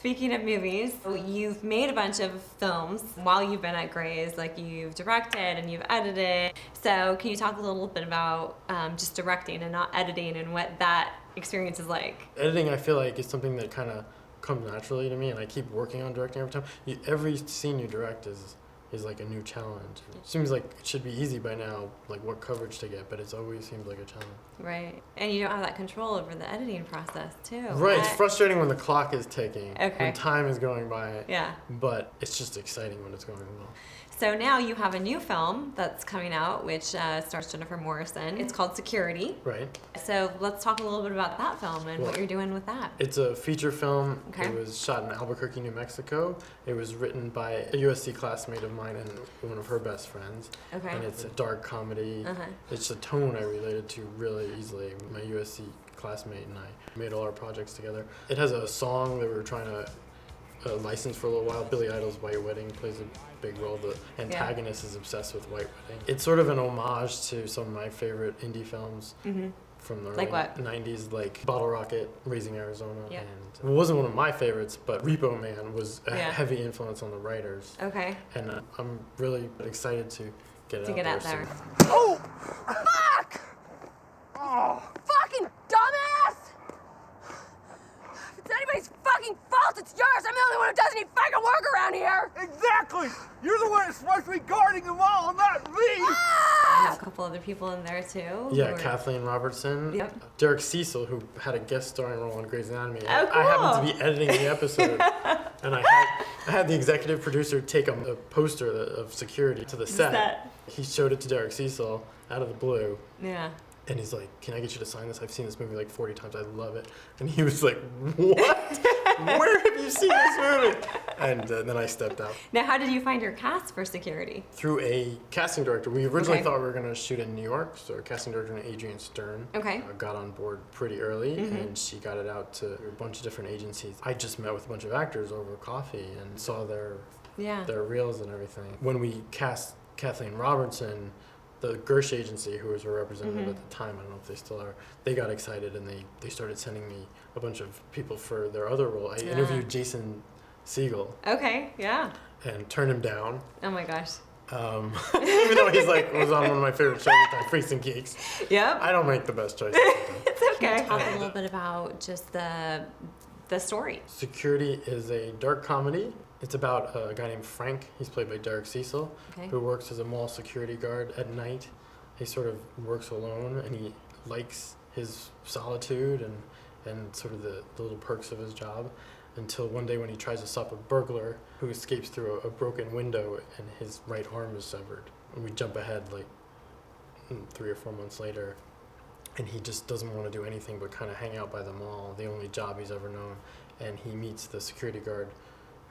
Speaking of movies, you've made a bunch of films while you've been at Gray's. Like, you've directed and you've edited. So can you talk a little bit about just directing and not editing and what that experience is like? Editing, I feel like, is something that kind of comes naturally to me, and I keep working on directing every time. Every scene you direct is like a new challenge. It seems like it should be easy by now, like what coverage to get, but it's always seems like a challenge. Right. And you don't have that control over the editing process, too. Right. It's frustrating when the clock is ticking, Okay. when time is going by. Yeah. But it's just exciting when it's going well. So now you have a new film that's coming out, which stars Jennifer Morrison. It's called Security. Right. So let's talk a little bit about that film and what you're doing with that. It's a feature film. Okay. It was shot in Albuquerque, New Mexico. It was written by a USC classmate of mine and one of her best friends. Okay. And it's a dark comedy. Uh-huh. It's a tone I related to really easily. My USC classmate and I made all our projects together. It has a song that we were trying to license for a little while. Billy Idol's White Wedding plays a big role. The antagonist is obsessed with White Wedding. It's sort of an homage to some of my favorite indie films from the early 90s, like Bottle Rocket, Raising Arizona. Yep. And it wasn't one of my favorites, but Repo Man was a heavy influence on the writers. Okay. And I'm really excited to get it out there. Oh! Fuck! Oh. Fucking dumbass! If it's anybody's fucking fault, it's yours! I'm the only one who does any fucking work around here! Exactly! You're the one that's supposed to be guarding them all, not me! I have a couple other people in there, too. Yeah, Kathleen Robertson. Yep. Derek Cecil, who had a guest starring role on Grey's Anatomy. Oh, cool. I happened to be editing the episode, and I had the executive producer take a poster of Security to the set. He showed it to Derek Cecil out of the blue. Yeah. And he's like, "Can I get you to sign this? I've seen this movie like 40 times. I love it." And he was like, "What? Where have you seen this movie?" And then I stepped out. Now, how did you find your cast for Security? Through a casting director. We originally thought we were going to shoot in New York, so our casting director, Adrienne Stern, got on board pretty early, and she got it out to a bunch of different agencies. I just met with a bunch of actors over coffee and saw their reels and everything. When we cast Kathleen Robertson, the Gersh agency, who was her representative at the time, I don't know if they still are, they got excited and they started sending me a bunch of people for their other role. I interviewed Jason Segel. Okay, yeah. And turned him down. Oh my gosh. Even though he's was on one of my favorite shows at the time, Freaks and Geeks. Yep. I don't make the best choices. It's okay. Can you talk a little bit about just the story? Security is a dark comedy. It's about a guy named Frank. He's played by Derek Cecil, who works as a mall security guard at night. He sort of works alone, and he likes his solitude and sort of the little perks of his job, until one day when he tries to stop a burglar who escapes through a broken window and his right arm is severed. And we jump ahead like 3 or 4 months later, and he just doesn't want to do anything but kind of hang out by the mall, the only job he's ever known. And he meets the security guard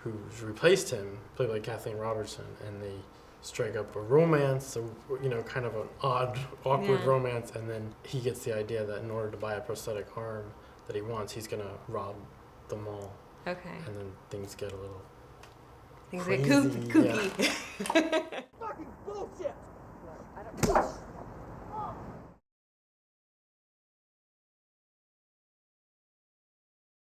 who's replaced him, played by Kathleen Robertson, and they strike up a romance, kind of an odd, awkward romance, and then he gets the idea that in order to buy a prosthetic arm that he wants, he's going to rob the mall. Okay. And then things get a little Things crazy. get kooky. Fucking bullshit!